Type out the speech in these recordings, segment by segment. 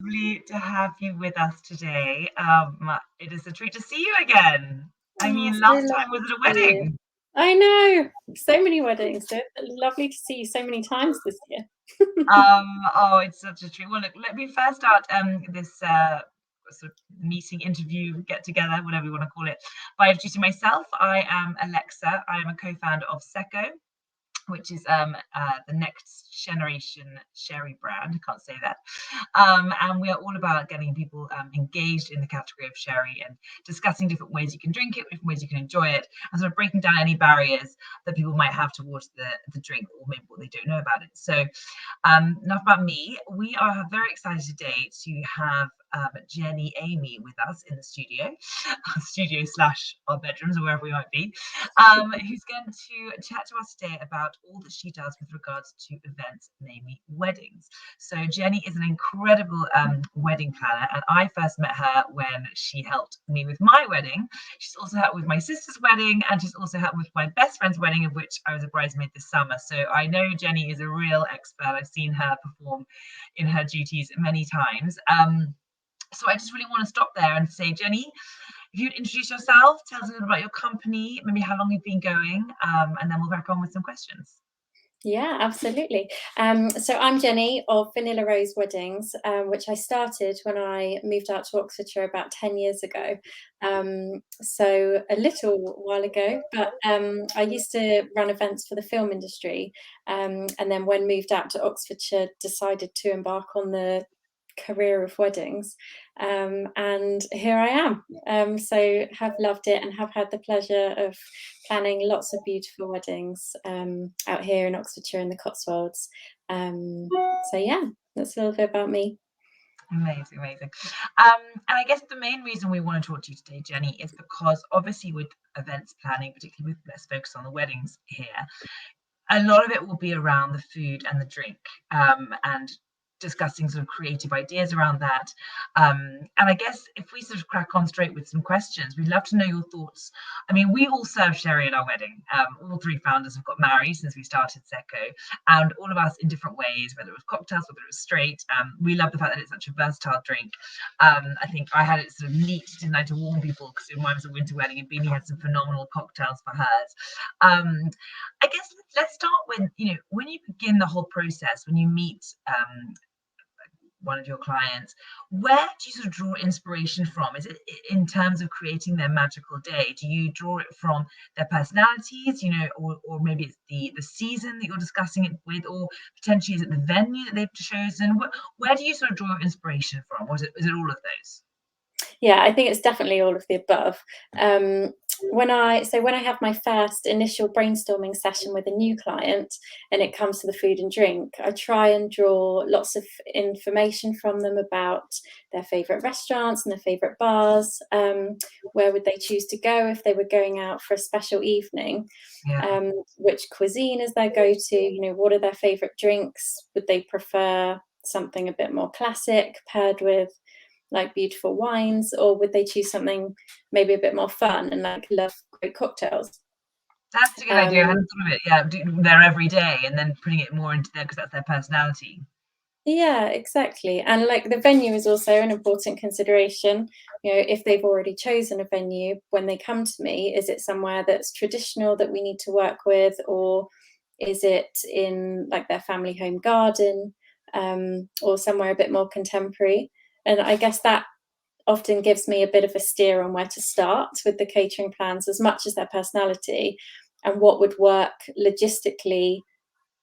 lovely to have you with us today. It is a treat to see you again. I Oh, mean, so last time was lovely at a to see you. wedding. I know, so many weddings. So lovely to see you so many times this year. Oh, it's such a treat. Well, look, let me first start this sort of meeting, interview, get together, whatever you want to call it, by introducing myself. I am Alexa. I am a co-founder of XECO, which is the next generation sherry brand. I can't say that. And we are all about getting people engaged in the category of sherry and discussing different ways you can drink it, different ways you can enjoy it, and sort of breaking down any barriers that people might have towards the drink, or maybe what they don't know about it. So enough about me. We are very excited today to have Jeni Amey with us in the studio, studio slash our bedrooms or wherever we might be, who's going to chat to us today about all that she does with regards to events, namely weddings. So Jeni is an incredible wedding planner, and I first met her when she helped me with my wedding. She's also helped with my sister's wedding, and she's also helped with my best friend's wedding, of which I was a bridesmaid this summer. So I know Jeni is a real expert. I've seen her perform in her duties many times. So I just really want to stop there and say, Jeni, if you'd introduce yourself, tell us a little about your company, maybe how long you've been going, and then we'll crack on with some questions. Yeah, absolutely. So I'm Jeni of Vanilla Rose Weddings, which I started when I moved out to Oxfordshire about 10 years ago. So a little while ago, but I used to run events for the film industry. And then when moved out to Oxfordshire, decided to embark on the career of weddings. And here I am. So have loved it and have had the pleasure of planning lots of beautiful weddings out here in Oxfordshire in the Cotswolds. So yeah, that's a little bit about me. Amazing, amazing. And I guess the main reason we want to talk to you today, Jeni, is because obviously with events planning, particularly with let's focus on the weddings here, a lot of it will be around the food and the drink, and discussing sort of creative ideas around that. And I guess if we sort of crack on straight with some questions, we'd love to know your thoughts. I mean, we all serve sherry at our wedding. All three founders have got married since we started XECO, and all of us in different ways, whether it was cocktails, whether it was straight. We love the fact that it's such a versatile drink. I think I had it sort of neat, didn't I, to warn people because mine was a winter wedding and Beanie had some phenomenal cocktails for hers. I guess let's start with, when you begin the whole process, when you meet one of your clients, where do you sort of draw inspiration from? Is it in terms of creating their magical day? Do you draw it from their personalities, or maybe it's the season that you're discussing it with, or potentially is it the venue that they've chosen? Where do you sort of draw your inspiration from? Or is it all of those? Yeah, I think it's definitely all of the above. When I have my first initial brainstorming session with a new client and it comes to the food and drink, I try and draw lots of information from them about their favorite restaurants and their favorite bars. Where would they choose to go if they were going out for a special evening? Yeah. Which cuisine is their go-to? What are their favorite drinks? Would they prefer something a bit more classic paired with like beautiful wines, or would they choose something maybe a bit more fun and like love great cocktails? That's a good idea. I hadn't thought of it. Yeah, doing there every day and then putting it more into there because that's their personality. Yeah, exactly. And like the venue is also an important consideration. If they've already chosen a venue, when they come to me, is it somewhere that's traditional that we need to work with, or is it in like their family home garden, or somewhere a bit more contemporary? And I guess that often gives me a bit of a steer on where to start with the catering plans, as much as their personality and what would work logistically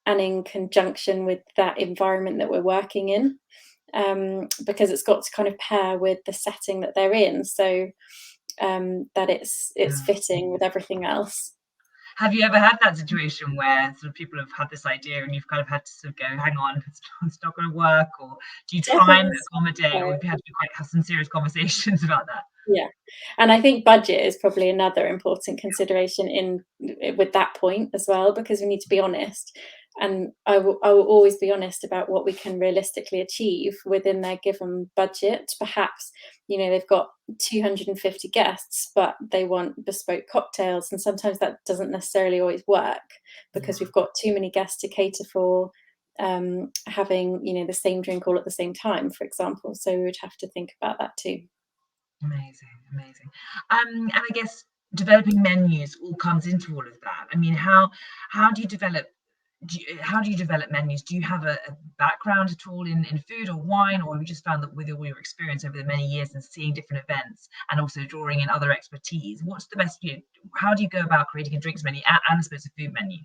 and in conjunction with that environment that we're working in, because it's got to kind of pair with the setting that they're in, so that it's Yeah. fitting with everything else. Have you ever had that situation where sort of people have had this idea and you've kind of had to sort of go, hang on, it's not going to work, or do you try and Definitely accommodate, or so. have you had to have some serious conversations about that? Yeah, and I think budget is probably another important consideration in with that point as well, because we need to be honest, and I will always be honest about what we can realistically achieve within their given budget. Perhaps, they've got 250 guests, but they want bespoke cocktails, and sometimes that doesn't necessarily always work because we've got too many guests to cater for, having, the same drink all at the same time, for example. So we would have to think about that too. Amazing, amazing. And I guess developing menus all comes into all of that. I mean, how do you develop how do you develop menus? Do you have a background at all in food or wine, or have you just found that with all your experience over the many years and seeing different events and also drawing in other expertise, what's the best view? How do you go about creating a drinks menu and I suppose a food menu?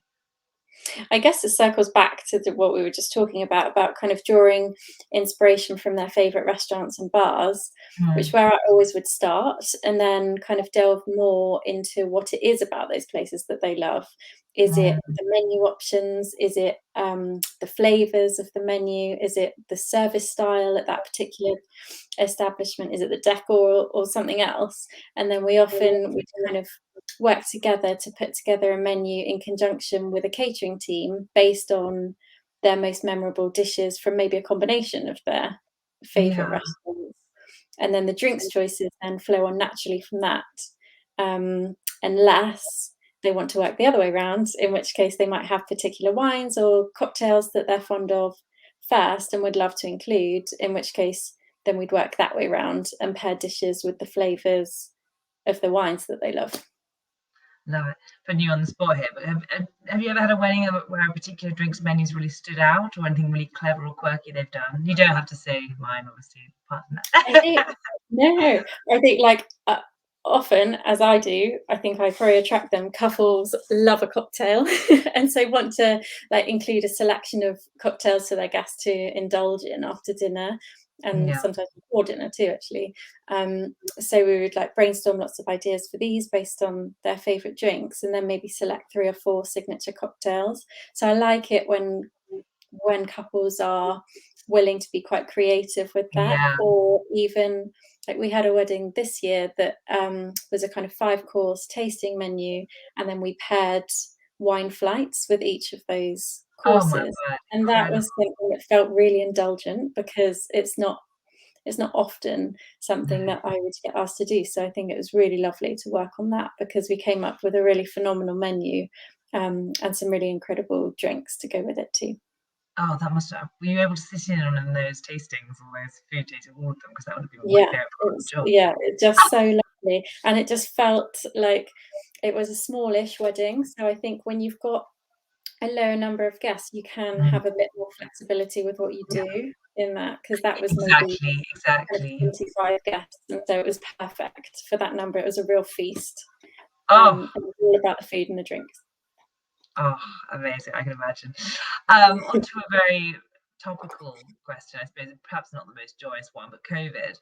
I guess it circles back to what we were just talking about kind of drawing inspiration from their favorite restaurants and bars, which Mm, where I always would start, and then kind of delve more into what it is about those places that they love. Is it mm, the menu options? Is it the flavors of the menu? Is it the service style at that particular establishment? Is it the decor or something else? And then we often would kind of work together to put together a menu in conjunction with a catering team based on their most memorable dishes from maybe a combination of their favorite yeah, restaurants. And then the drinks choices then flow on naturally from that. Unless they want to work the other way around, in which case they might have particular wines or cocktails that they're fond of first and would love to include, in which case then we'd work that way around and pair dishes with the flavors of the wines that they love. love it. Putting you on the spot here, but have you ever had a wedding where a particular drinks menu's really stood out, or anything really clever or quirky they've done? You don't have to say mine, obviously, apart from I that. think no, I think like often as I do, I think I probably attract them. Couples love a cocktail, and so want to like include a selection of cocktails for their guests to indulge in after dinner, and Yeah. sometimes before dinner too. Actually, so we would like brainstorm lots of ideas for these based on their favorite drinks, and then maybe select 3 or 4 signature cocktails. So I like it when couples are willing to be quite creative with that, Yeah. or even like we had a wedding this year that was a kind of 5 course tasting menu, and then we paired wine flights with each of those Oh my courses, word, and that incredible. was something that felt really indulgent because it's not often something No. that I would get asked to do. So I think it was really lovely to work on that because we came up with a really phenomenal menu, and some really incredible drinks to go with it too. Oh, that must have were you able to sit in on those tastings, all those food tastings, all of them? Because that would have been my Yeah, favorite part of the it's job. yeah, it's just so lovely, and it just felt like it was a smallish wedding, so I think when you've got a lower number of guests, you can Mm, have a bit more flexibility with what you yeah, do in that, because that was maybe exactly, kind of exactly. 25 guests, and so it was perfect for that number. It was a real feast, Oh, and it was all about the food and the drinks. oh, amazing, I can imagine. Onto a very topical question, I suppose, and perhaps not the most joyous one, but COVID.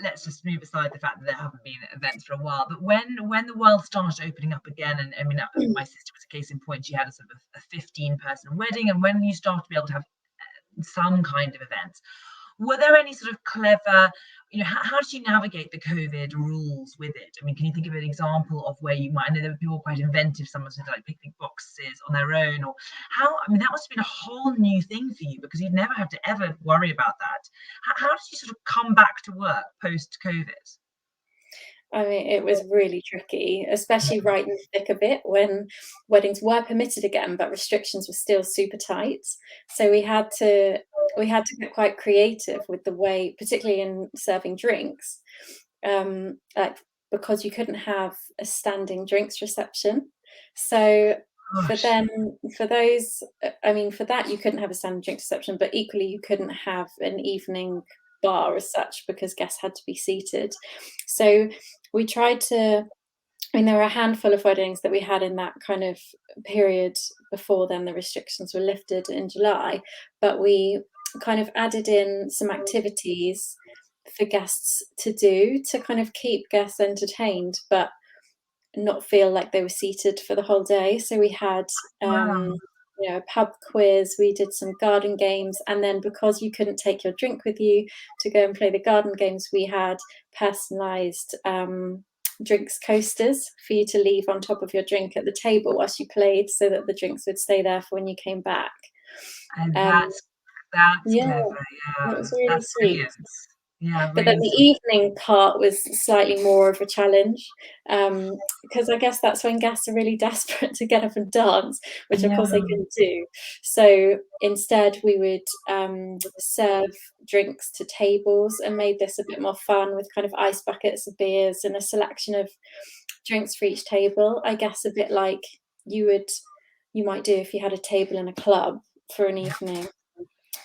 Let's just move aside the fact that there haven't been events for a while, but when the world started opening up again, and I mean, my sister was a case in point, she had a sort of a 15-person wedding, and when you start to be able to have some kind of events. Were there any sort of clever, how did you navigate the COVID rules with it? I mean, can you think of an example of where you might, I know there were people quite inventive, someone said like picnic boxes on their own, or I mean, that must have been a whole new thing for you because you'd never had to ever worry about that. How did you sort of come back to work post COVID? I mean, it was really tricky, especially right in the thick of it when weddings were permitted again, but restrictions were still super tight. So we had to get quite creative with the way, particularly in serving drinks, like because you couldn't have a standing drinks reception. So for Gosh, them, for those, I mean, for that you couldn't have a standing drinks reception, but equally you couldn't have an evening bar as such because guests had to be seated. So we tried to, I mean, there were a handful of weddings that we had in that kind of period before then the restrictions were lifted in July, but we kind of added in some activities for guests to do to kind of keep guests entertained, but not feel like they were seated for the whole day. So we had, wow. a pub quiz, we did some garden games, and then because you couldn't take your drink with you to go and play the garden games, we had personalised drinks coasters for you to leave on top of your drink at the table whilst you played, so that the drinks would stay there for when you came back. And Um, that's yeah, clever, it yeah. was really That's sweet. brilliant. Yeah, But then really the sweet. evening part was slightly more of a challenge, because I guess that's when guests are really desperate to get up and dance, which of Yeah. course they couldn't do. So instead, we would serve drinks to tables and made this a bit more fun with kind of ice buckets of beers and a selection of drinks for each table. I guess a bit like you might do if you had a table in a club for an Yeah. evening.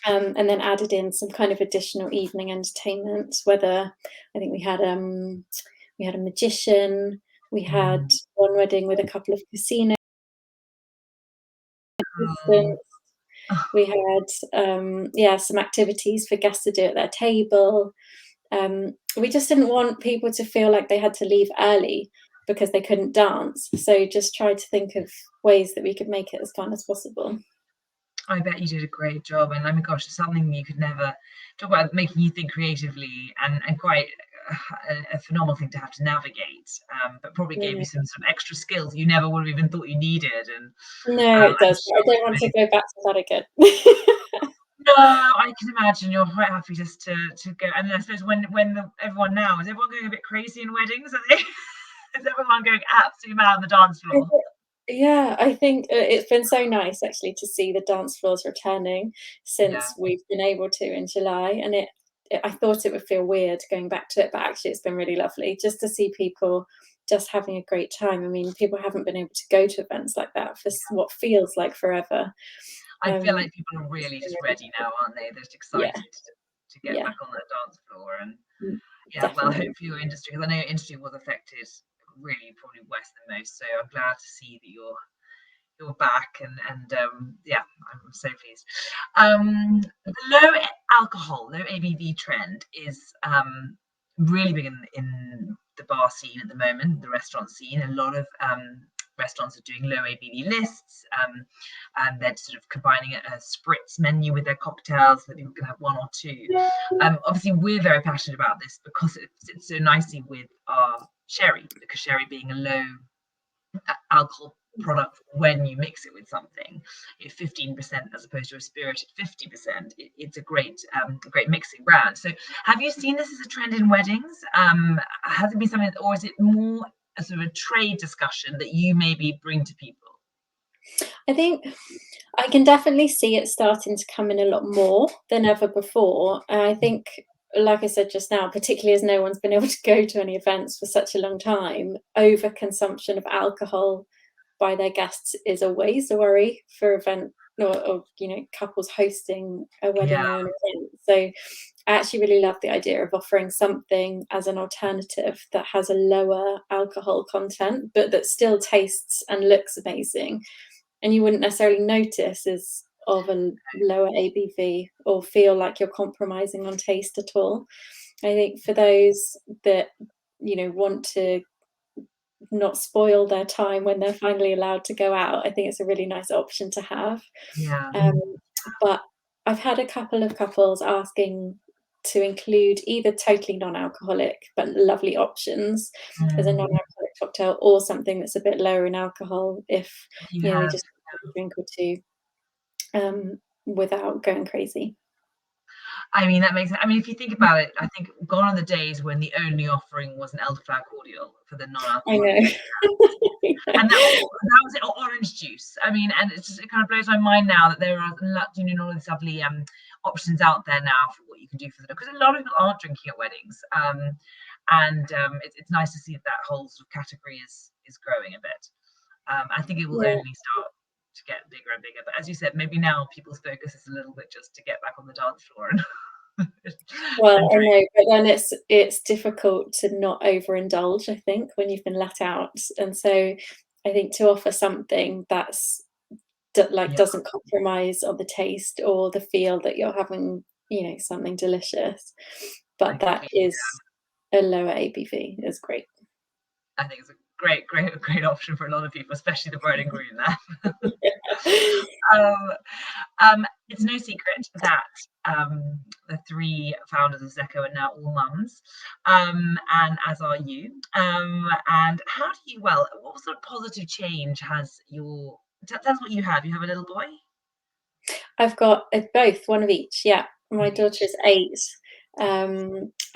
And then added in some kind of additional evening entertainment. Whether I think we had a magician, we had Mm. one wedding with a couple of casino Oh. assistants. We had some activities for guests to do at their table. We just didn't want people to feel like they had to leave early because they couldn't dance. So just tried to think of ways that we could make it as fun as possible. I bet you did a great job, and I mean, gosh, it's something you could never talk about making you think creatively, and quite a phenomenal thing to have to navigate. But probably gave Yeah. you some extra skills you never would have even thought you needed, and No, it I'm does. sure I don't it's want to amazing. go back to that again. No, I can imagine you're quite happy just to go. And I suppose everyone now is everyone going a bit crazy in weddings? Are they? Is everyone going absolutely mad on the dance I floor? thi Yeah, I think, it's been so nice actually to see the dance floors returning Yeah, since we've been able to in July, and I thought it would feel weird going back to it, but actually it's been really lovely just to see people just having a great time. I mean, people haven't been able to go to events like that for what feels like forever. I feel Um, like people are it's really been just really ready now, aren't they? They're just Yeah, excited to get yeah, back on that dance floor. And mm, yeah, well, definitely. hopefully your industry, because I know your industry was affected really probably worse than most. So I'm glad to see that you're back, and yeah, I'm so pleased. The low alcohol, low ABV trend is really big in the bar scene at the moment, the restaurant scene. A lot of restaurants are doing low ABV lists, and they're sort of combining a spritz menu with their cocktails so that people can have one or two. Obviously, we're very passionate about this because it fits so nicely with our sherry, because sherry being a low alcohol product when you mix it with something, 15% as opposed to a spirit at 50%. It's a great mixing brand. So, have you seen this as a trend in weddings? Has it been something, or is it more a sort of a trade discussion that you maybe bring to people? I think I can definitely see it starting to come in a lot more than ever before. And I think, like I said just now, particularly as no one's been able to go to any events for such a long time, overconsumption of alcohol by their guests is always a worry for event or couples hosting a Yeah, wedding or an event. So I actually really love the idea of offering something as an alternative that has a lower alcohol content, but that still tastes and looks amazing and you wouldn't necessarily notice as of a lower ABV or feel like you're compromising on taste at all. I think for those that want to not spoil their time when they're finally allowed to go out, I think it's a really nice option to have. yeah. Um, but I've had a couple of couples asking to include either totally non-alcoholic but lovely options as a Mm, non-alcoholic cocktail or something that's a bit lower in alcohol if you they have. just have a drink or two without going crazy. I mean, that makes sense. I mean, if you think about it, I think gone are the days when the only offering was an elderflower cordial for the I non-alcoholic. know. And that was it, or orange juice. I mean, and it kind of blows my mind now that there are all these lovely options out there now for what you can do for the, because a lot of people aren't drinking at weddings. And it's nice to see that that whole sort of category is growing a bit. I think it will Yeah. only start to get bigger and bigger. But as you said, maybe now people's focus is a little bit just to get back on the dance floor and Well, and I drink. know, but then it's difficult to not overindulge, I think, when you've been let out. And so I think to offer something that's Yeah, doesn't compromise on the taste or the feel that you're having, something delicious, I but that completely. is a lower ABV is great. I think it's a great option for a lot of people, especially the bride and groom there. um, it's no secret that the three founders of XECO are now all mums, and as are you. And how do you, well, what sort of positive change has your, tell us what you have. You have a little boy? I've got both, one of each. Yeah, One my of daughter each. is 8,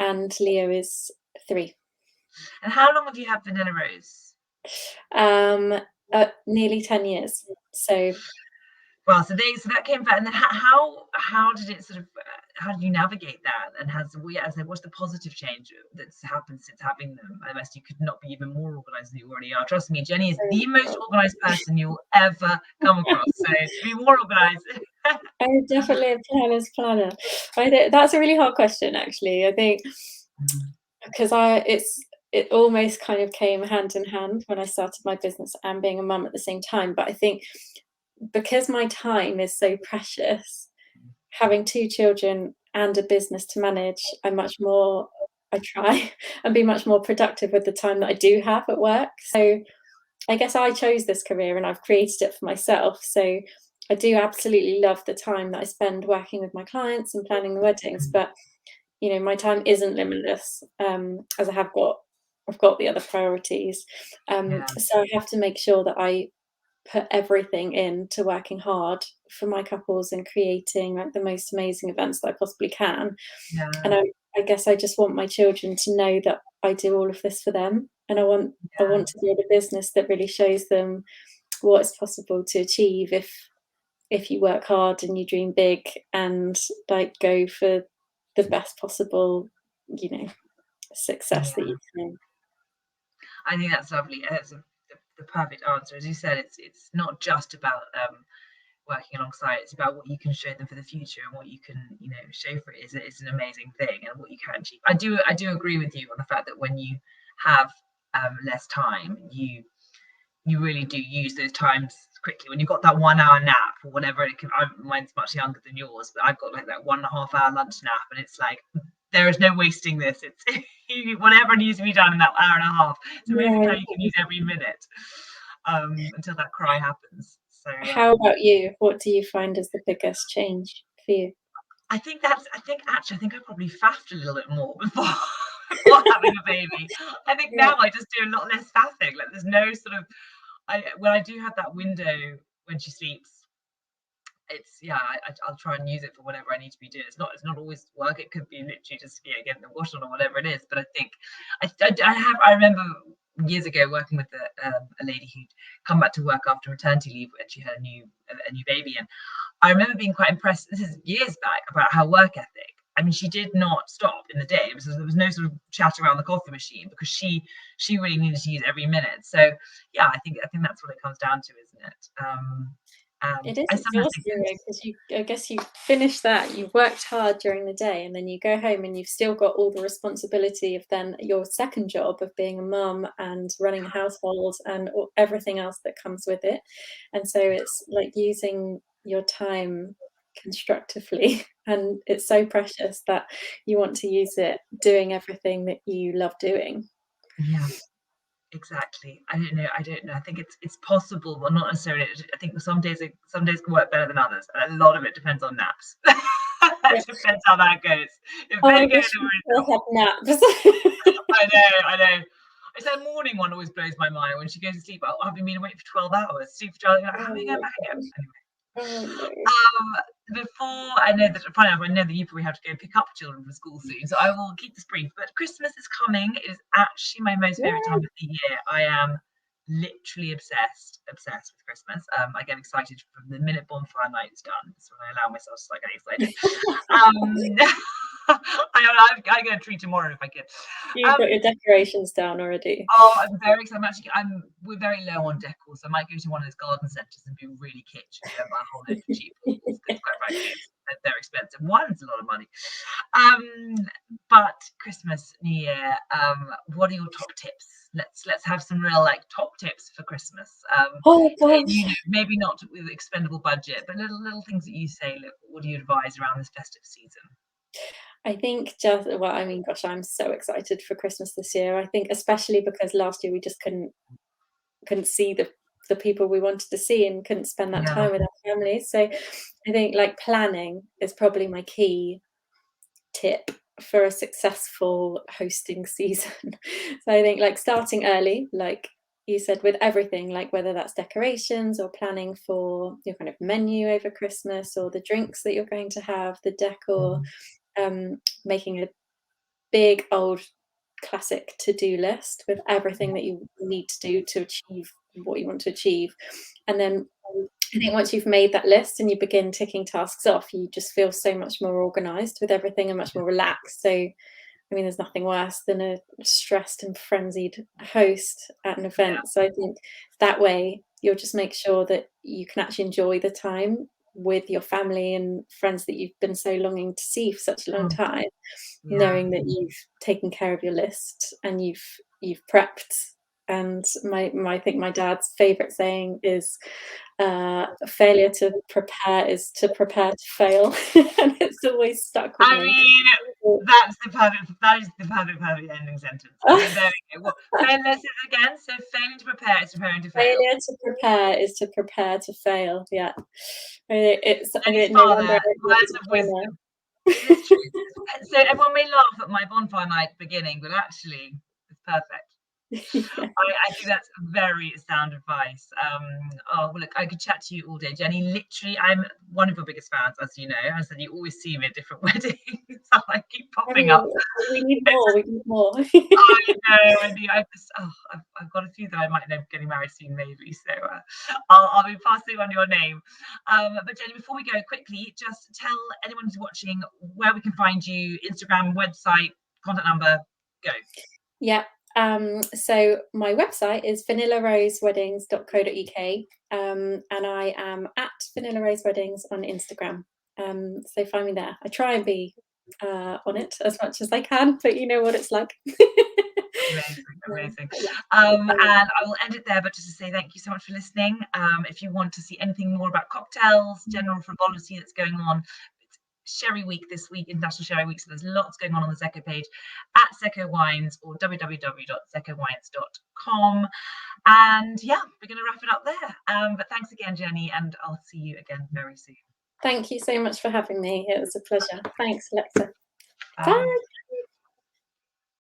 and Leo is 3. And how long have you had Vanilla Rose? Nearly 10 years. So Well, so that came back, and then how did it sort of how did you navigate that? And what's the positive change that's happened since having them? I guess you could not be even more organized than you already are. Trust me, Jeni is the most organized person you'll ever come across. So to be more organized. I'm definitely a planner's planner. That's a really hard question, actually. I think because it almost kind of came hand in hand when I started my business and being a mum at the same time. But I think because my time is so precious, having 2 children and a business to manage, I try and be much more productive with the time that I do have at work. So I guess I chose this career and I've created it for myself. So I do absolutely love the time that I spend working with my clients and planning the weddings, but my time isn't limitless, as I've got the other priorities. Yeah, So I have to make sure that I put everything into working hard for my couples and creating like the most amazing events that I possibly can. yeah, And I guess I just want my children to know that I do all of this for them. And I want to build a business that really shows them what is possible to achieve if you work hard and you dream big and like go for the best possible, success that yeah. you can. I think that's lovely. That's the perfect answer. As you said, it's not just about working alongside. It's about what you can show them for the future and what you can, show for it is an amazing thing, and what you can achieve. I do agree with you on the fact that when you have less time, you really do use those times quickly. When you've got that 1 hour nap or whatever, mine's much younger than yours, but I've got like that 1.5 hour lunch nap, and it's like there is no wasting this. It's whatever needs to be done in that hour and a half. It's amazing how Yeah. you can use every minute until that cry happens. So How about you? What do you find is the biggest change for you? I think I probably faffed a little bit more before before having a baby. I think Yeah. now I just do a lot less faffing. Like there's no sort of when I do have that window when she sleeps, I'll try and use it for whatever I need to be doing. It's not always work. It could be literally just getting the wash on or whatever it is. But I think I remember years ago working with a lady who'd come back to work after maternity leave when she had a new baby, and I remember being quite impressed. This is years back, about her work ethic. I mean, she did not stop in the day. There was no sort of chat around the coffee machine, because she really needed to use every minute. So yeah, I think that's what it comes down to, isn't it? And It is I sometimes think exhausting though, because I guess you finish that, you've worked hard during the day, and then you go home and you've still got all the responsibility of then your second job of being a mum and running a household and everything else that comes with it. And so it's like using your time constructively, and it's so precious that you want to use it doing everything that you love doing. yeah, exactly. I don't know. I think it's possible, but not necessarily. I think some days can work better than others, and a lot of it depends on naps. Yeah. That depends how that goes. If Oh, I they go, wish then we we're in still trouble. had naps. I know. It's that morning one always blows my mind when she goes to sleep. Oh, I've been awake for 12 hours. Sleep for 12 hours. How are Oh we going my back again? gosh. Anyway. Oh no. Before I know that, funny enough, I know that you probably have to go pick up children from school soon, so I will keep this brief. But Christmas is coming. It is actually my most favorite time Yeah. of the year. I am literally obsessed with Christmas. I get excited from the minute bonfire night is done. That's when I allow myself to start getting excited. I get a treat tomorrow if I can. You've got your decorations down already. Oh, I'm very excited. We're very low on decor, so I might go to one of those garden centres and be really kitsch and buy a whole load of cheap balls, because quite frankly, they're expensive. One's a lot of money. But Christmas, New Year, what are your top tips? Let's have some real like top tips for Christmas. Oh gosh. Maybe not with expendable budget, but little things that you say. Look, what do you advise around this festive season? I think I mean, gosh, I'm so excited for Christmas this year. I think especially because last year we just couldn't see the people we wanted to see and couldn't spend that Yeah, time with our families. So I think like planning is probably my key tip for a successful hosting season. So I think like starting early, like you said, with everything, like whether that's decorations or planning for your kind of menu over Christmas or the drinks that you're going to have, the decor, making big old classic to-do list with everything that you need to do to achieve what you want to achieve. And then I think once you've made that list and you begin ticking tasks off, you just feel so much more organized with everything and much more relaxed. So, I mean, there's nothing worse than a stressed and frenzied host at an Yeah. event. So I think that way you'll just make sure that you can actually enjoy the time with your family and friends that you've been so longing to see for such a long time, Yeah. knowing that you've taken care of your list and you've prepped. And I think my dad's favorite saying is, failure to prepare is to prepare to fail. And it's always stuck with I me. mean, that is the perfect ending sentence. I mean, there we go. Well, let's say it again. So failing to prepare is preparing to fail. Failure to prepare is to prepare to fail. Yeah. It's Jeni's no father, wonder words of wisdom. It is true. So everyone may laugh at my bonfire night beginning, but actually, it's perfect. Yeah. I think that's very sound advice. Oh, well, look, I could chat to you all day, Jeni. Literally, I'm one of your biggest fans, as you know. I said you always see me at different weddings, so I keep popping up. We need more. We need more. I do. I've got a few that I might end up getting married soon, maybe. So I'll be passing on your name. But Jeni, before we go, quickly, just tell anyone who's watching where we can find you: Instagram, website, contact number. Go. Yeah. So my website is vanillaroseweddings.co.uk, and I am at Vanilla Rose Weddings on Instagram. So find me there. I try and be on it as much as I can, but you know what it's like. Amazing. Yeah. And I will end it there, but just to say thank you so much for listening. If you want to see anything more about cocktails, general frivolity that's going on, it's Sherry Week this week, International Sherry Week, so there's lots going on the XECO page at XECO Wines or www.xecowines.com. And yeah, we're going to wrap it up there. But thanks again, Jeni, and I'll see you again very soon. Thank you so much for having me. It was a pleasure. Thanks, Alexa. Bye. Bye.